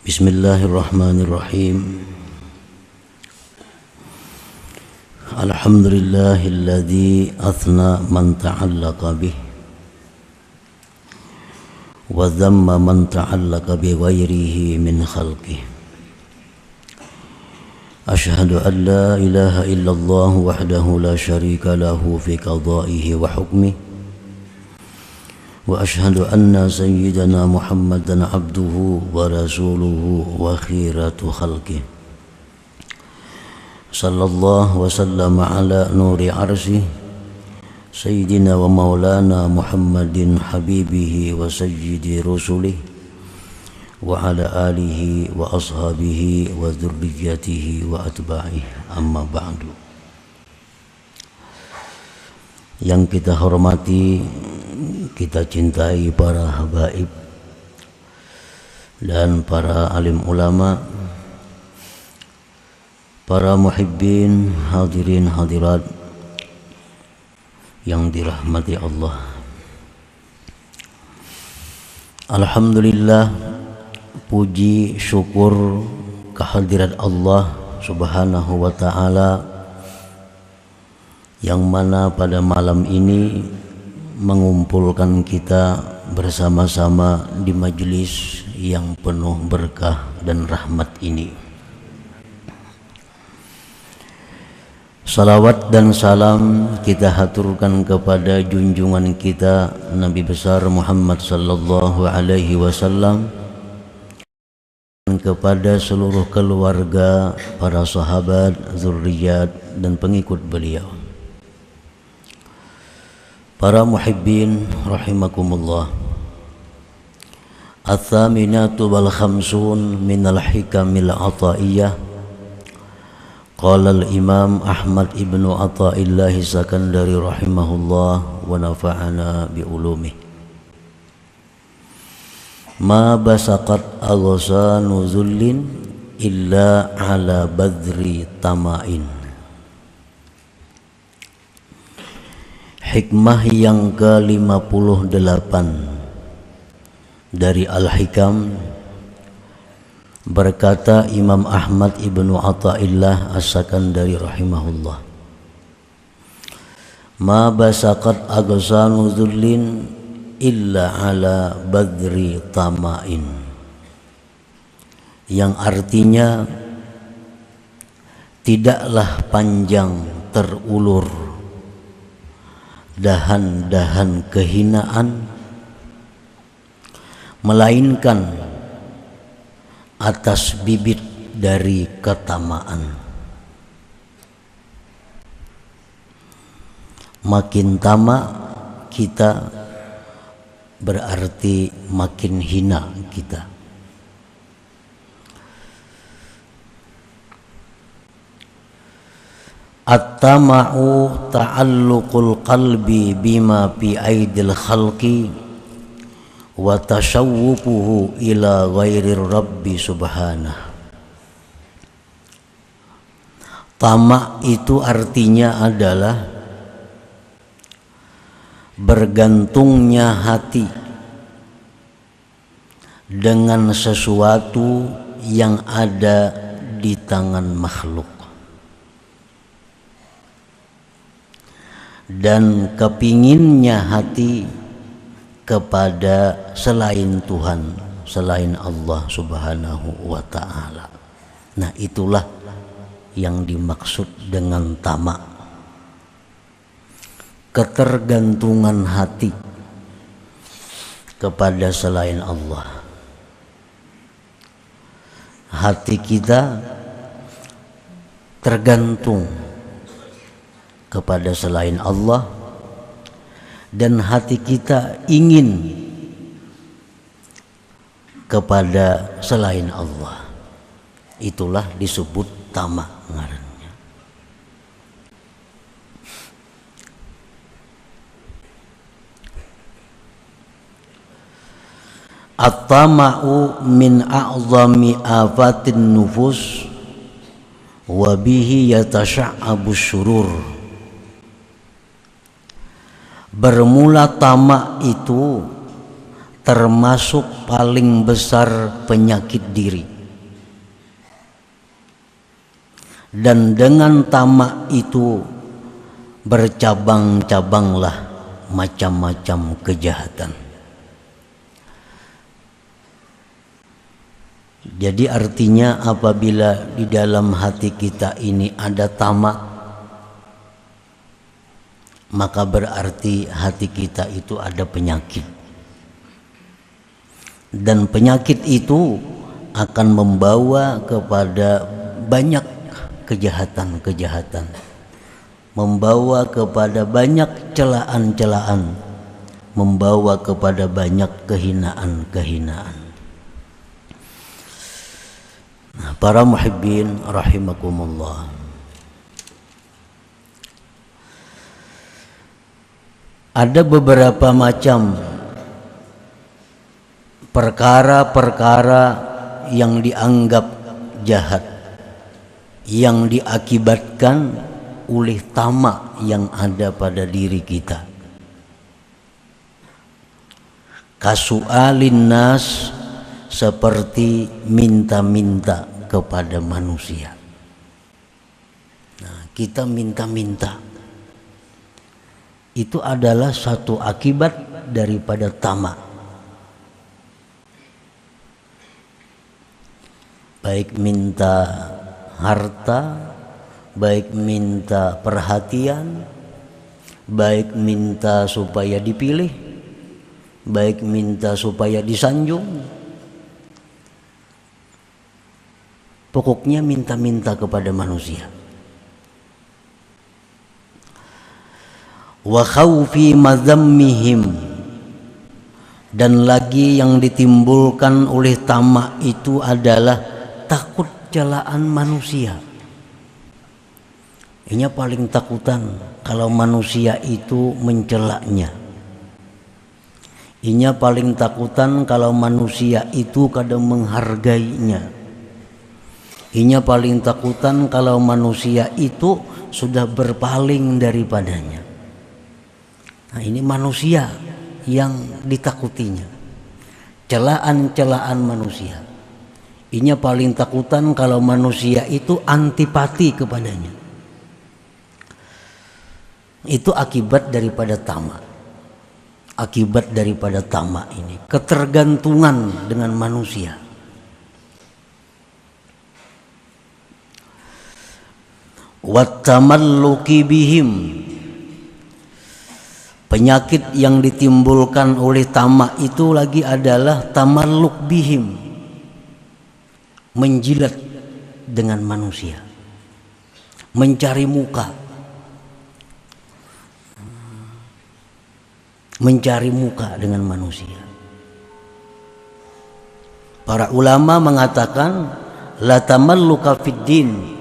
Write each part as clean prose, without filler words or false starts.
Bismillahirrahmanirrahim. Alhamdulillahilladzi athna man ta'allaqa bih wa dhamma man ta'allaqa bi ghairihi min khalqih. Ashhadu an la ilaha illallah wahdahu la syarika lahu fi qada'ihi wa hukmihi. Wa ashhadu anna sayyidana Muhammadan abduhu wa rasuluhu wa khiratu khalqih. Sallallahu wa sallama ala nuri arsyih sayyidina wa maulana Muhammadin habibihi wa sayyidi rusulih wa ala alihi wa ashabihi wa dzurriyyatihi wa atba'ihi, amma ba'du. Yang kita hormati, kita cintai para habaib dan para alim ulama, para muhibbin, hadirin hadirat yang dirahmati Allah. Alhamdulillah, puji syukur kehadirat Allah Subhanahu wa ta'ala, yang mana pada malam ini mengumpulkan kita bersama-sama di majelis yang penuh berkah dan rahmat ini. Salawat dan salam kita haturkan kepada junjungan kita Nabi besar Muhammad sallallahu alaihi wasallam, dan kepada seluruh keluarga, para sahabat, zurriyat dan pengikut beliau. Para muhibbin rahimakumullah, Ats-tsaminatu wal khamsun minal hikamil ataiyah. Qala al-Imam Ahmad ibnu Athaillah Sakandari rahimahullah wa nafa'ana bi ulumih. Ma basaqat aghsanu zullin illa ala badri tama'in. Hikmah yang ke-58 dari Al-Hikam, berkata Imam Ahmad ibnu Athaillah As-Sakandari rahimahullah, ma basaqat aghsanu dhullin illa ala badri tama'in, yang artinya tidaklah panjang terulur dahan-dahan kehinaan, melainkan atas bibit dari ketamaan. Makin tamak kita berarti makin hina kita. At-tama'u ta'alluqul qalbi bima fi aidil khalqi wa tashawwuquhu ila ghairir rabbi subhanah. Tamak itu artinya adalah bergantungnya hati dengan sesuatu yang ada di tangan makhluk, dan kepinginnya hati kepada selain Tuhan, selain Allah Subhanahu wa ta'ala. Nah, itulah yang dimaksud dengan tamak. Ketergantungan hati kepada selain Allah. Hati kita tergantung kepada selain Allah, dan hati kita ingin kepada selain Allah. Itulah disebut tamak ngarannya. At-tama'u min a'zami afatin nufus wa bihi yatasha'abu syurur. Bermula tamak itu termasuk paling besar penyakit diri. dan dengan tamak itu bercabang-cabanglah macam-macam kejahatan. Jadi artinya apabila di dalam hati kita ini ada tamak, maka berarti hati kita itu ada penyakit. Dan penyakit itu akan membawa kepada banyak kejahatan-kejahatan, membawa kepada banyak celaan-celaan, membawa kepada banyak kehinaan-kehinaan. Nah, para muhibbin rahimakumullah, ada beberapa macam perkara-perkara yang dianggap jahat, yang diakibatkan oleh tamak yang ada pada diri kita. Kasu'alin nas, seperti minta-minta kepada manusia. Nah, kita minta-minta itu adalah satu akibat daripada tamak. Baik minta harta, baik minta perhatian, baik minta supaya dipilih, baik minta supaya disanjung. Pokoknya minta-minta kepada manusia. Wa khawfi madzammihim, dan lagi yang ditimbulkan oleh tamak itu adalah takut celaan manusia. Ini paling takutan kalau manusia itu mencelaknya. Ini paling takutan kalau manusia itu kadang menghargainya. Ini paling takutan kalau manusia itu sudah berpaling daripadanya. Nah, ini manusia yang ditakutinya, celaan-celaan manusia. Ini paling takutan kalau manusia itu antipati kepadanya. Itu akibat daripada tamak. Akibat daripada tamak ini, ketergantungan dengan manusia. Wattamalluki bihim, penyakit yang ditimbulkan oleh tamak itu lagi adalah tamalluk bihim, menjilat dengan manusia, mencari muka, mencari muka dengan manusia. Para ulama mengatakan la tamalluka fid din,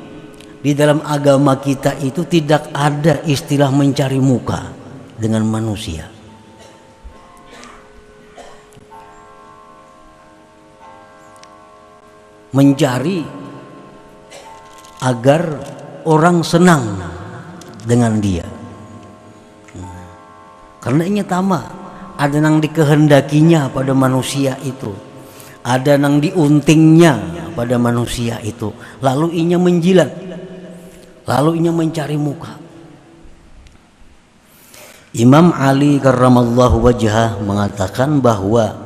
di dalam agama kita itu tidak ada istilah mencari muka dengan manusia. Mencari agar orang senang dengan dia. Karena ini tamak, ada yang dikehendakinya pada manusia itu, ada yang diuntingnya pada manusia itu, lalu inya menjilat, lalu inya mencari muka. Imam Ali karramallahu wajhah mengatakan bahwa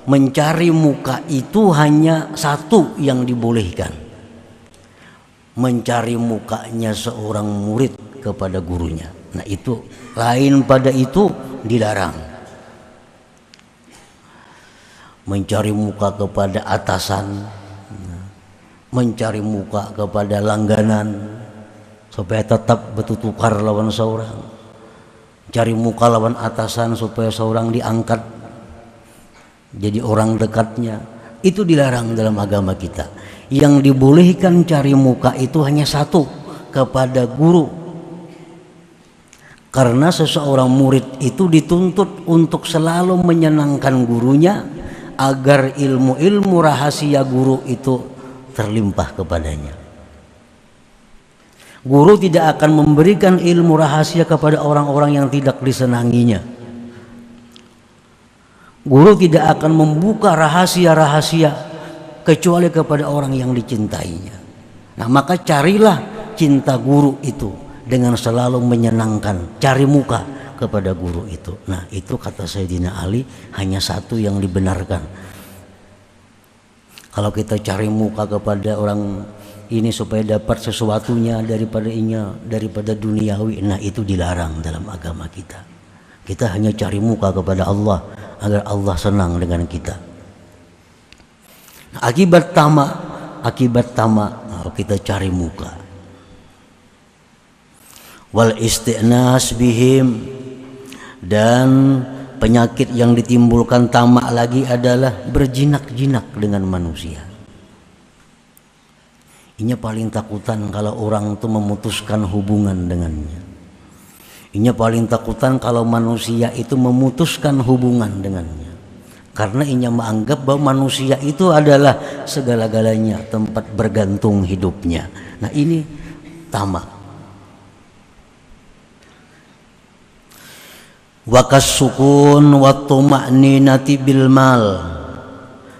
mencari muka itu hanya satu yang dibolehkan, mencari mukanya seorang murid kepada gurunya. Nah, itu lain pada itu dilarang. Mencari muka kepada atasan, mencari muka kepada langganan supaya tetap bertukar lawan seorang, cari muka lawan atasan supaya seorang diangkat jadi orang dekatnya, itu dilarang dalam agama kita. Yang dibolehkan cari muka itu hanya satu, kepada guru. Karena seseorang murid itu dituntut untuk selalu menyenangkan gurunya agar ilmu-ilmu rahasia guru itu terlimpah kepadanya. Guru tidak akan memberikan ilmu rahasia kepada orang-orang yang tidak disenanginya. Guru tidak akan membuka rahasia-rahasia kecuali kepada orang yang dicintainya. Nah, maka carilah cinta guru itu dengan selalu menyenangkan, cari muka kepada guru itu. Nah, itu kata Sayyidina Ali hanya satu yang dibenarkan. Kalau kita cari muka kepada orang ini supaya dapat sesuatunya daripada duniawi, nah itu dilarang dalam agama kita. Kita hanya cari muka kepada Allah agar Allah senang dengan kita. Nah, akibat tamak kita cari muka. Wal isti'nas bihim, dan penyakit yang ditimbulkan tamak lagi adalah berjinak-jinak dengan manusia. Ini paling takutan kalau orang itu memutuskan hubungan dengannya. Ini paling takutan kalau manusia itu memutuskan hubungan dengannya. Karena inya menganggap bahwa manusia itu adalah segala-galanya, tempat bergantung hidupnya. Nah, ini tamak. Wakas sukun wa tuma'ninati bil mal,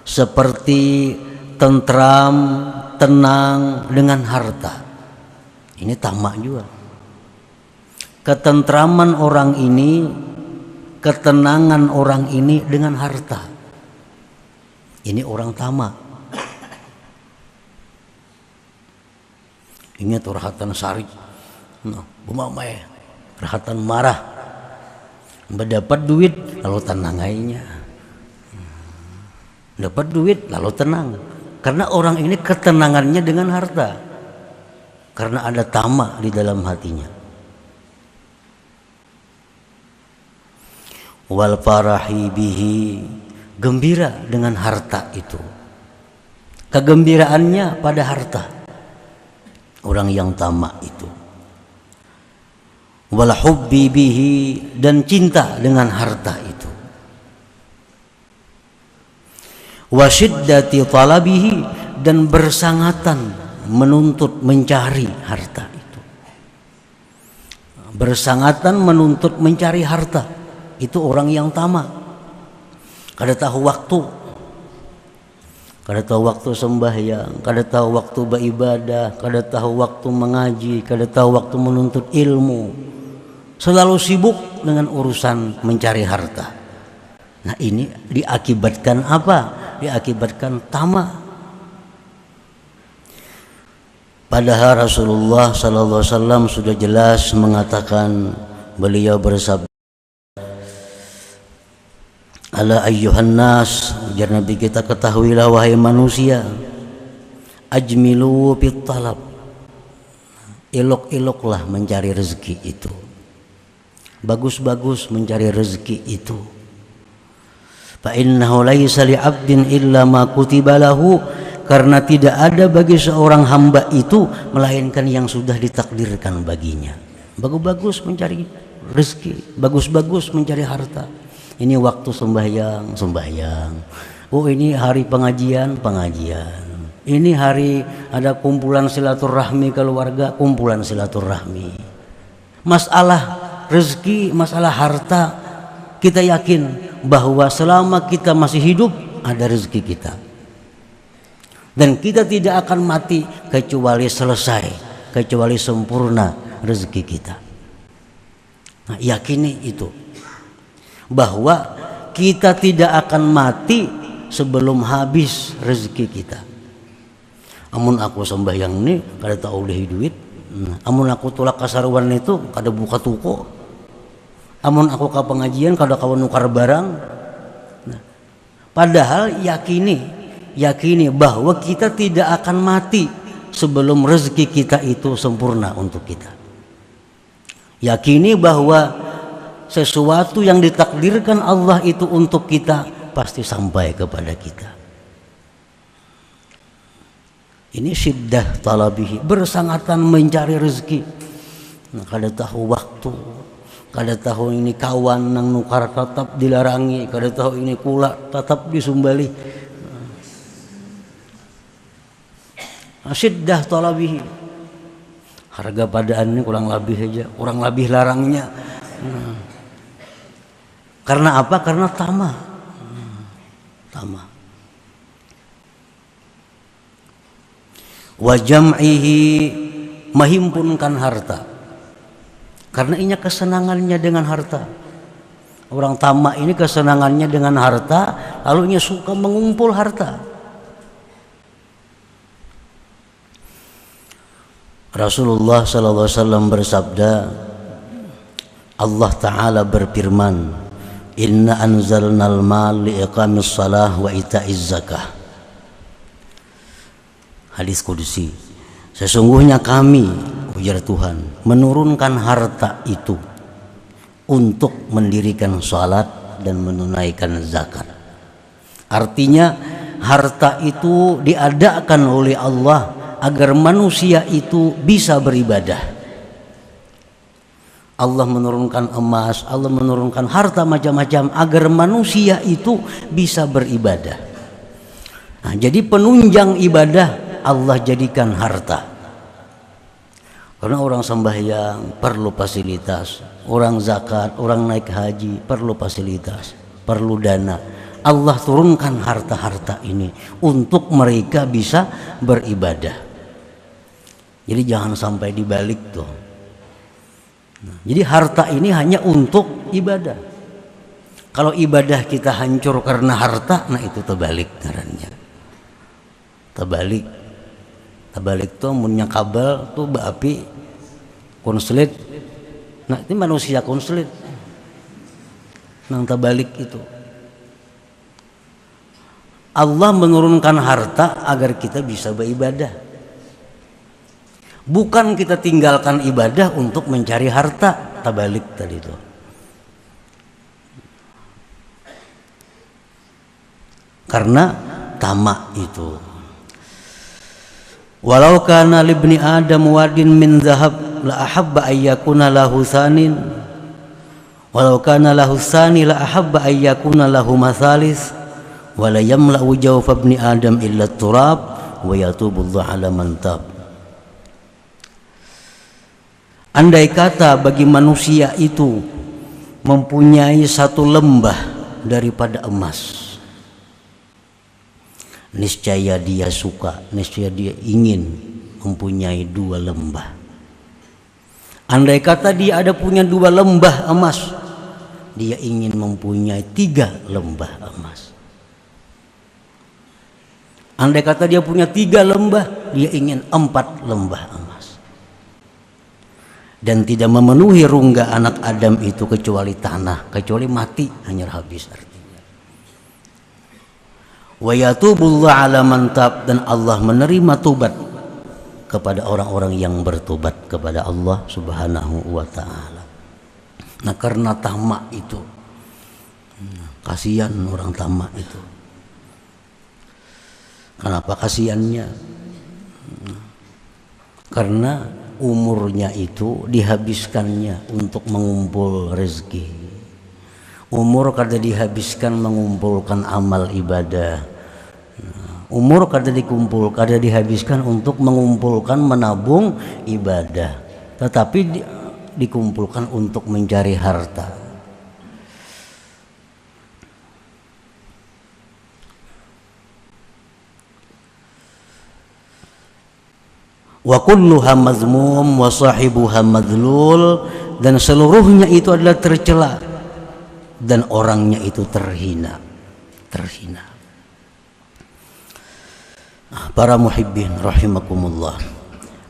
seperti tentram, tenang dengan harta. Ini tamak juga. Ketentraman orang ini, ketenangan orang ini dengan harta. Ini orang tamak. Ingat rahatan sari, bumamai, rahatan marah. Mendapat duit lalu tenang aja, dapat duit lalu tenang, karena orang ini ketenangannya dengan harta, karena ada tamak di dalam hatinya. Wal farahi bihi, gembira dengan harta itu, kegembiraannya pada harta orang yang tamak itu. Wal hubbi bihi, dan cinta dengan harta itu. Wa syiddati talabihi, dan bersangatan menuntut mencari harta itu. Bersangatan menuntut mencari harta itu orang yang tamak. Kada tahu waktu, kada tahu waktu sembahyang, kada tahu waktu beribadah, kada tahu waktu mengaji, kada tahu waktu menuntut ilmu. Selalu sibuk dengan urusan mencari harta. Nah, ini diakibatkan apa? Diakibatkan tamak. Padahal Rasulullah sallallahu alaihi wasallam sudah jelas mengatakan, beliau bersabda, ala ayyuhan nas, biar Nabi kita ketahuilah wahai manusia, ajmilu fit talab, elok-eloklah mencari rezeki itu. Bagus-bagus mencari rezeki itu. Fa innahu laisa li 'abdin illa ma kutiba lahu, karena tidak ada bagi seorang hamba itu melainkan yang sudah ditakdirkan baginya. Bagus-bagus mencari rezeki, bagus-bagus mencari harta. Ini waktu sembahyang. Oh, ini hari pengajian. Ini hari ada kumpulan silaturahmi keluarga, kumpulan silaturahmi. Masalah rezeki, masalah harta, kita yakin bahwa selama kita masih hidup ada rezeki kita, dan kita tidak akan mati kecuali selesai, kecuali sempurna rezeki kita. Nah, yakini itu, bahwa kita tidak akan mati sebelum habis rezeki kita. Amun aku sembahyang nih kada tahu oleh duit, amun aku tulak kasaruan itu kada buka toko, amun aku ke pengajian kada kawan nukar barang. Nah, padahal yakini bahwa kita tidak akan mati sebelum rezeki kita itu sempurna untuk kita. Yakini bahwa sesuatu yang ditakdirkan Allah itu untuk kita pasti sampai kepada kita. Ini syiddah talabihi, bersangatan mencari rezeki. Nah, kada tahu waktu, kada tahu ini kawan nang nukar tetap dilarangi, kada tahu ini kula tetap disumbali. Syiddah talabihi, harga padaan ini kurang lebih aja, kurang lebih larangnya. Karena apa? Karena tamak. Wa jam'ihi, menghimpunkan harta. Karena ini kesenangannya dengan harta. Orang tamak ini kesenangannya dengan harta, lalu ia suka mengumpul harta. Rasulullah SAW bersabda, Allah Ta'ala berfirman, Inna anzalnal mal liiqamis salah wa ita'iz zakah. Hadis qudsi. Sesungguhnya kami, ujar Tuhan, menurunkan harta itu untuk mendirikan salat dan menunaikan zakat. Artinya harta itu diadakan oleh Allah agar manusia itu bisa beribadah. Allah menurunkan emas, Allah menurunkan harta macam-macam agar manusia itu bisa beribadah. Nah, jadi penunjang ibadah Allah jadikan harta. Karena orang sembahyang perlu fasilitas, orang zakat, orang naik haji perlu fasilitas, perlu dana. Allah turunkan harta-harta ini untuk mereka bisa beribadah. Jadi jangan sampai dibalik tuh. Nah, jadi harta ini hanya untuk ibadah. Kalau ibadah kita hancur karena harta, nah itu terbalik ngarannya. Terbalik. Terbalik tuh munnya kabel tuh baapi konslet. Nah, ini manusia konslet. Nang terbalik itu. Allah menurunkan harta agar kita bisa beribadah. Bukan kita tinggalkan ibadah untuk mencari harta, terbalik tadi itu. Karena tamak itu. Walau kana libni Adam wadin min zahab la ahabba ayyakuna lahu sanin. Walau kana lahu sani la ahabba ayyakuna lahu masalis. Wala yamla'u jawfa ibni Adam illa turab wa yatubullahu ala man tab. Andai kata bagi manusia itu mempunyai satu lembah daripada emas, niscaya dia suka, niscaya dia ingin mempunyai 2 lembah. Andai kata dia ada punya 2 lembah emas, dia ingin mempunyai 3 lembah emas. Andai kata dia punya 3 lembah, dia ingin 4 lembah emas. Dan tidak memenuhi rungga anak Adam itu kecuali tanah, kecuali mati, hanya habis artinya. Wa yatubullahu ala man tab, dan Allah menerima tobat kepada orang-orang yang bertobat kepada Allah Subhanahu wa taala. Nah, karena tamak itu, kasihan orang tamak itu. Kenapa kasihannya? Karena umurnya itu dihabiskannya untuk mengumpul rezeki. Umur kada dihabiskan mengumpulkan amal ibadah. Umur kada dihabiskan untuk mengumpulkan menabung ibadah, tetapi dikumpulkan untuk mencari harta. Wa kulluha mazmum wa sahibuha madlul, dan seluruhnya itu adalah tercela dan orangnya itu terhina. Para muhibbin rahimakumullah,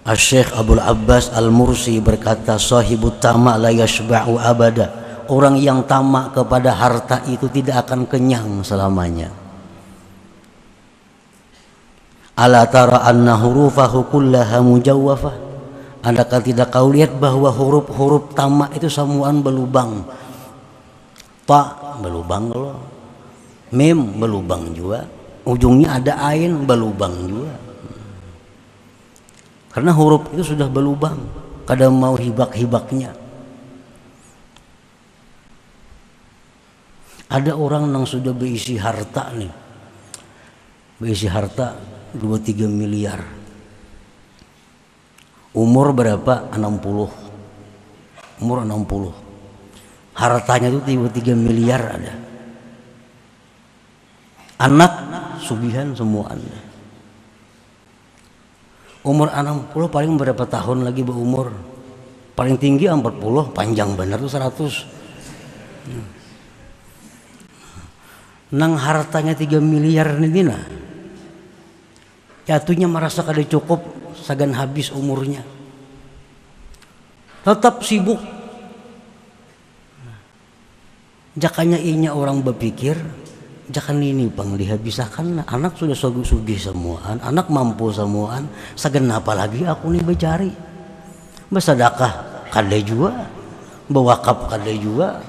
Asy-Syaikh Abdul Abbas Al-Mursi berkata, sahibut tamak la yashba'u abada. Orang yang tamak kepada harta itu tidak akan kenyang selamanya. Ala tara anna hurufahu kullaha mujawwafah. Adakah tidak kau lihat bahwa huruf-huruf tamak itu semuaan berlubang. Ta berlubang loh. Mim berlubang juga. Ujungnya ada ain berlubang juga. Karena huruf itu sudah berlubang. Kadang mau hibak-hibaknya. Ada orang yang sudah berisi harta nih. Berisi harta 2-3 miliar. Umur berapa? 60. Umur 60. Hartanya itu 3 miliar ada. Anak sugihan semua Anda. Umur 60 paling berapa tahun lagi berumur? Paling tinggi 40, panjang bener tuh 100. Nang hartanya 3 miliar ini nah. Jatuhnya merasa kada cukup, sagan habis umurnya. Tetap sibuk. Jakanya inya orang berpikir, jakan ini pang dihabiskan, anak sudah sugih semuaan, anak mampu semuaan, sagan apa lagi aku nih bercari. Bersedekah kada juga, berwakaf kada juga.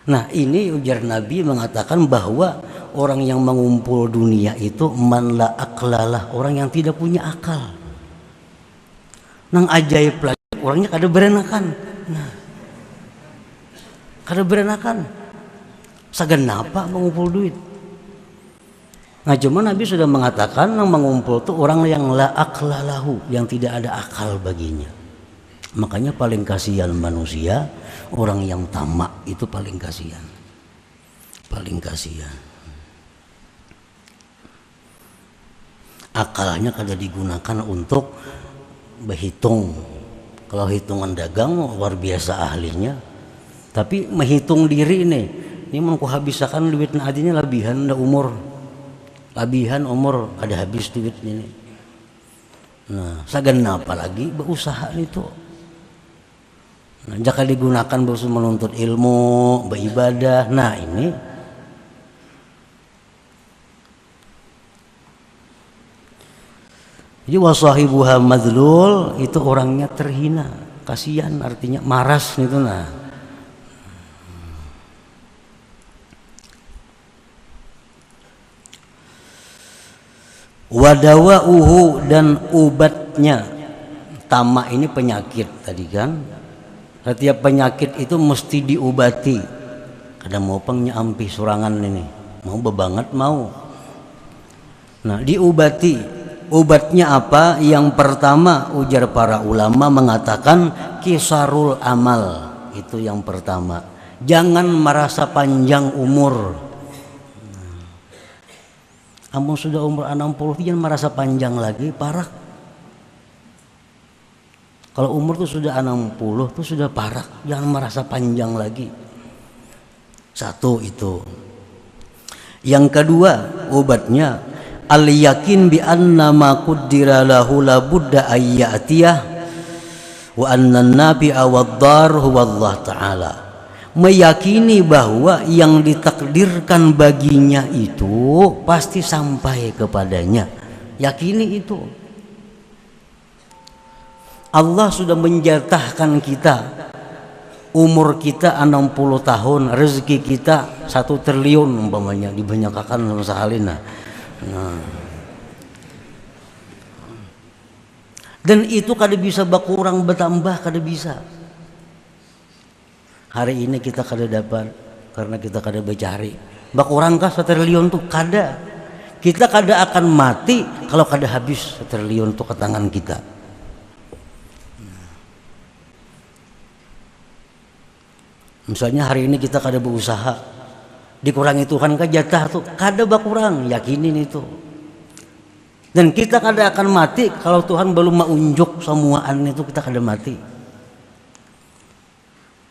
Nah ini ujar Nabi mengatakan bahwa orang yang mengumpul dunia itu man la aklalah, orang yang tidak punya akal. Nang ajaib lagi orangnya kada berenakan. Nah, kada berenakan. Sagan apa mengumpul duit? Nah cuma Nabi sudah mengatakan yang mengumpul itu orang yang la aklalahu, yang tidak ada akal baginya. Makanya paling kasihan manusia orang yang tamak, itu paling kasihan. Paling kasihan. Akalnya kada digunakan untuk berhitung. Kalau hitungan dagang luar biasa ahlinya. Tapi menghitung diri ini mau habiskan duit adinya labihan dah umur. Labihan umur kada habis duit ini. Nah, sagan apa lagi berusaha itu. Nah, jika digunakan berusaha menuntut ilmu, beribadah. Nah, ini jadi wasahibuha madlul, itu orangnya terhina, kasihan, artinya maras itu nah. Wadawauhu, dan obatnya. Tamak ini penyakit tadi kan. Setiap penyakit itu mesti diobati. Kadang mau pengnya ampi surangan ini, mau bebanget mau. Nah diobati. Obatnya apa? Yang pertama ujar para ulama mengatakan kisarul amal. Itu yang pertama. Jangan merasa panjang umur. Amun sudah umur 60 jangan merasa panjang lagi, parah. Kalau umur tuh sudah 60 tuh sudah parah, jangan merasa panjang lagi. Satu itu. Yang kedua obatnya al yakin bi anna ma qaddara lahu la budda ayyatiyah wa anna an-nabi'a wad-dar huwa Allah taala. Meyakini bahwa yang ditakdirkan baginya itu pasti sampai kepadanya. Yakini itu. Allah sudah menjatahkan kita umur kita 60 tahun, rezeki kita 1 triliun umpamanya dibanyakakan sama sahalina. Nah. Dan itu kada bisa berkurang bertambah, kada bisa. Hari ini kita kada dapat karena kita kada bercari. Berkurangkah 1 triliun tuh kada. Kita kada akan mati kalau kada habis 1 triliun tuh ke tangan kita. Misalnya hari ini kita kada berusaha, dikurangi Tuhan ke jatah tuh kada berkurang, yakinin itu. Dan kita kada akan mati kalau Tuhan belum menunjuk semuaan itu, kita kada mati.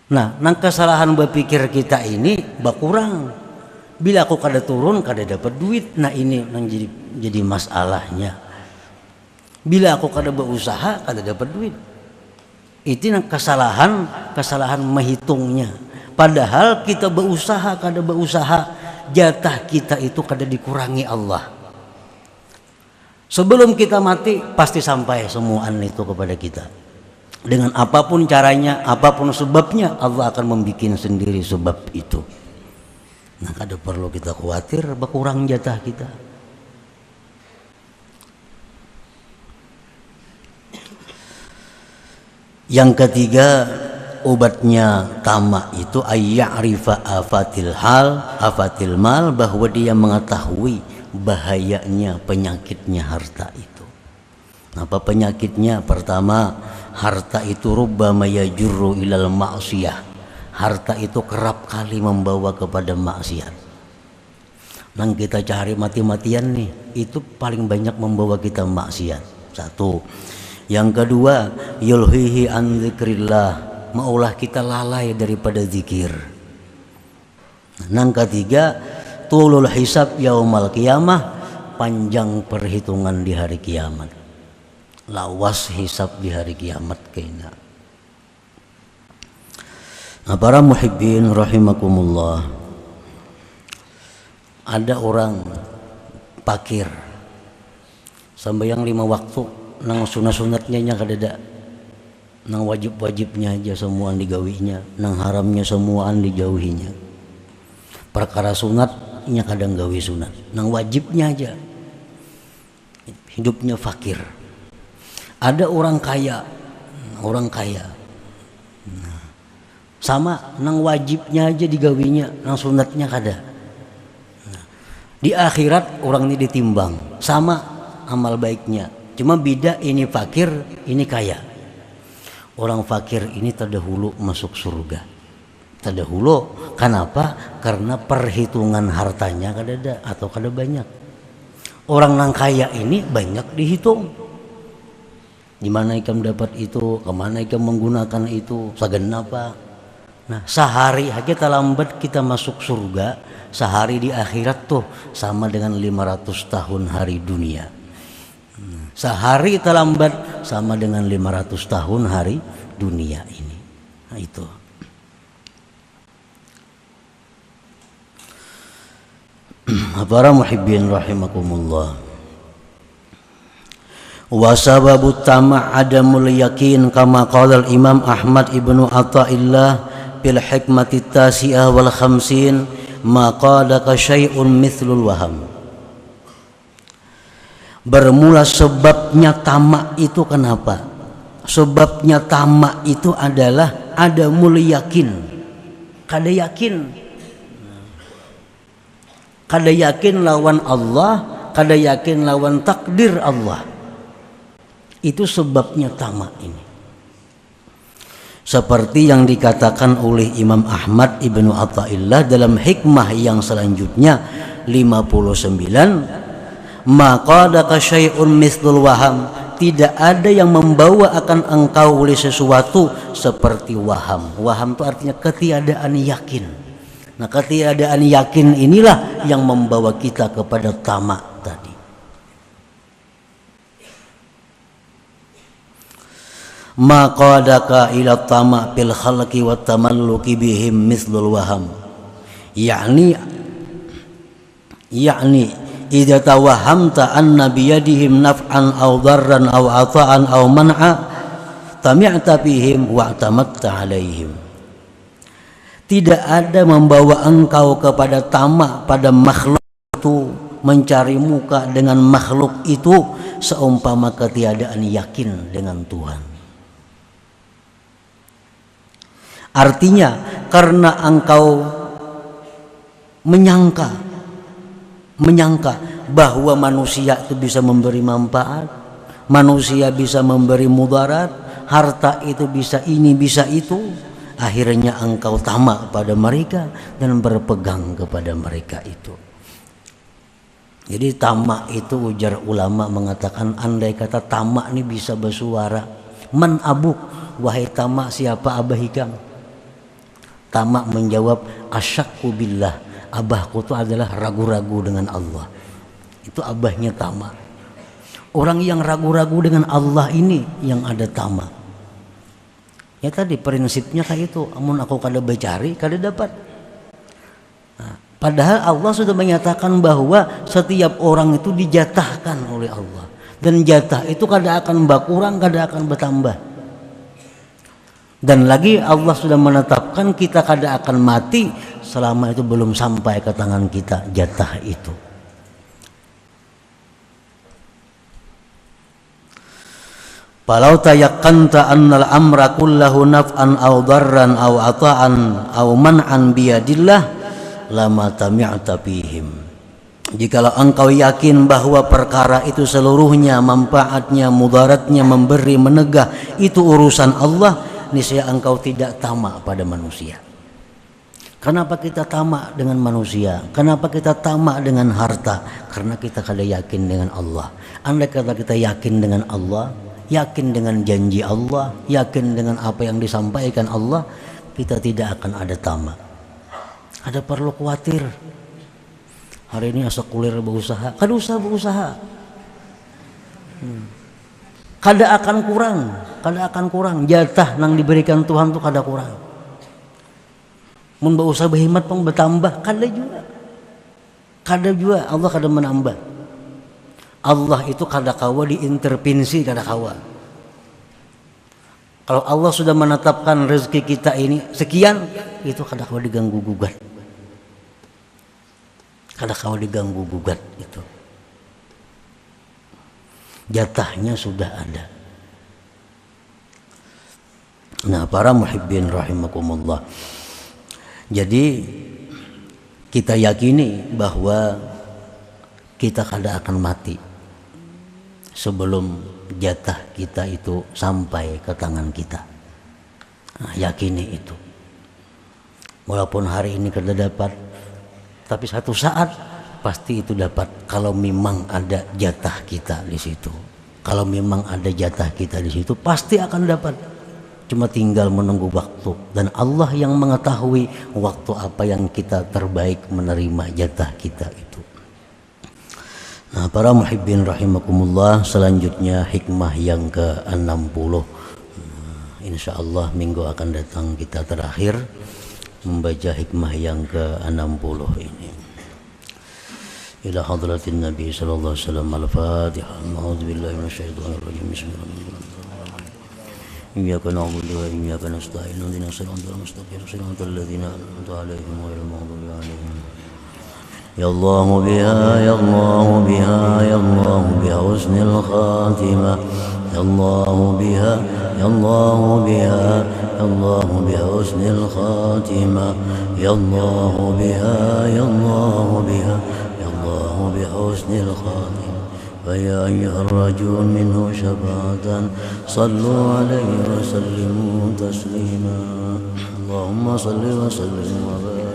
Nah, nang kesalahan berpikir kita ini berkurang. Bila aku kada turun, kada dapat duit. Nah, ini nang jadi masalahnya. Bila aku kada berusaha, kada dapat duit. Itu nang kesalahan menghitungnya. Padahal kita berusaha, kada berusaha, jatah kita itu kada dikurangi Allah. Sebelum kita mati pasti sampai semuaan itu kepada kita. Dengan apapun caranya, apapun sebabnya, Allah akan membuat sendiri sebab itu. Nah, kada perlu kita khawatir berkurang jatah kita. Yang ketiga, obatnya tamak itu ayya'rifa afatil mal, bahwa dia mengetahui bahayanya, penyakitnya harta itu. Apa penyakitnya? Pertama, harta itu rubbama yajurru ilal ma'siyah. Harta itu kerap kali membawa kepada maksiat. Nang kita cari mati-matian nih, itu paling banyak membawa kita maksiat. Satu. Yang kedua, yulhihi an dzikrillah, maulah kita lalai daripada zikir. Nang ketiga, tulul hisab yaumal qiyamah, panjang perhitungan di hari kiamat. Lawas hisab di hari kiamat kena. Nah, para muhibbin rahimakumullah, ada orang pakir sambayang 5 waktu, nang sunat-sunatnya nya kadada, nang wajib-wajibnya aja semuaan digawinya, nang haramnya semuaan dijauhinya. Perkara sunatnya kadang gawi sunat, nang wajibnya aja hidupnya fakir. Ada orang kaya sama nang wajibnya aja digawinya, nang sunatnya kada. Di akhirat orang ini ditimbang sama amal baiknya, cuma beda ini fakir, ini kaya. Orang fakir ini terdahulu masuk surga. Terdahulu, kenapa? Karena perhitungan hartanya kada ada atau kada banyak. Orang nang kaya ini banyak dihitung. Di mana ikam dapat itu, kemana ikam menggunakan itu, segenapa. Nah, sehari aja terlambat kita masuk surga, sehari di akhirat tuh sama dengan 500 tahun hari dunia. Sehari terlambat sama dengan 500 tahun hari dunia ini. Nah, itu. Para muhibbin rahimakumullah. Wa sababu tama' adamul yakin kama qala al-Imam Ahmad ibnu Athaillah bil hikmati tasi'ah wal khamsin ma qadaka syai'un mithlul waham. Bermula sebabnya tamak itu kenapa? Sebabnya tamak itu adalah adamul yakin. Kada yakin lawan Allah, kada yakin lawan takdir Allah. Itu sebabnya tamak ini. Seperti yang dikatakan oleh Imam Ahmad ibnu Athaillah dalam hikmah yang selanjutnya 59, maqadaka syai'un mithlul waham, tidak ada yang membawa akan engkau oleh sesuatu seperti waham. Waham itu artinya ketiadaan yakin. Nah, ketiadaan yakin inilah yang membawa kita kepada tamak tadi. Maqadaka ila tama' fil khalqi wa tamalluki bihim mithlul waham. Yani idza tawahhamta anna biyadihim naf'an aw darran aw ata'an aw man'a tami'ta bihim wa tamatta alaihim. Tidak ada membawa engkau kepada tamak pada makhluk itu, mencari muka dengan makhluk itu seumpama ketiadaan yakin dengan Tuhan. Artinya karena engkau menyangka bahwa manusia itu bisa memberi manfaat, manusia bisa memberi mudarat, harta itu bisa ini bisa itu, akhirnya engkau tamak pada mereka dan berpegang kepada mereka itu. Jadi tamak itu, ujar ulama mengatakan, andai kata tamak ini bisa bersuara, man abuk, wahai tamak siapa abah ikam? Tamak menjawab, asyakku billah, abahku itu adalah ragu-ragu dengan Allah. Itu abahnya tamak. Orang yang ragu-ragu dengan Allah ini yang ada tamak. Ya tadi prinsipnya kayak itu, amun aku kada becari kada dapat. Nah, padahal Allah sudah menyatakan bahwa setiap orang itu dijatahkan oleh Allah, dan jatah itu kada akan berkurang, kada akan bertambah. Dan lagi Allah sudah menetapkan kita kada akan mati selama itu belum sampai ke tangan kita jatah itu. Falau tayaqqanta annal amra kullahu naf'an aw darran aw ata'an aw man'an biyadillah lama tami'ta fihim. Jikalau engkau yakin bahwa perkara itu seluruhnya manfaatnya, mudaratnya, memberi, menegah itu urusan Allah, niscaya engkau tidak tamak pada manusia. Kenapa kita tamak dengan manusia? Kenapa kita tamak dengan harta? Karena kita kada yakin dengan Allah. Andai kata kita yakin dengan Allah, yakin dengan janji Allah, yakin dengan apa yang disampaikan Allah, kita tidak akan ada tamak. Ada perlu khawatir. Hari ini asa kulir berusaha, kada usah berusaha. Kada akan kurang. Jatah nang diberikan Tuhan tuh kada kurang. Mun berusaha berhemat pun bertambah, kada juga Allah kada menambah. Allah itu kada kawa diintervensi, kada kawa. Kalau Allah sudah menetapkan rezeki kita ini sekian, itu kada kawa diganggu gugat. Kada kawa diganggu gugat itu. Jatahnya sudah ada. Nah, para muhibbin rahimakumullah. Jadi kita yakini bahwa kita kada akan mati sebelum jatah kita itu sampai ke tangan kita. Nah, yakini itu. Walaupun hari ini kada dapat, tapi satu saat pasti itu dapat kalau memang ada jatah kita di situ. Kalau memang ada jatah kita di situ pasti akan dapat. Cuma tinggal menunggu waktu, dan Allah yang mengetahui waktu apa yang kita terbaik menerima jatah kita itu. Nah, para muhibbin rahimakumullah, selanjutnya hikmah yang ke-60. Insyaallah minggu akan datang kita terakhir membaca hikmah yang ke-60 ini. Ila hadratin Nabi sallallahu alaihi wasallam. Al-Fatihah. A'udzubillahi minasyaitonir rajim. Bismillahirrahmanirrahim. Iyyaka na'budu wa iyyaka nasta'in. Ihdinas siratal mustaqim. Siratal ladzina an'amta 'alaihim ghairil maghdubi 'alaihim. Ya Allah biha, ya Allah biha, ya Allah biha husnil khatimah. Ya Allah biha, ya Allah biha, ya Allah biha husnil khatimah. Ya Allah biha, ya Allah biha, ya Allah biha husnil khatimah. فيا أيها الرجل منه شفاعة صلوا عليه وسلموا تسليما اللهم صل وسلم وبارك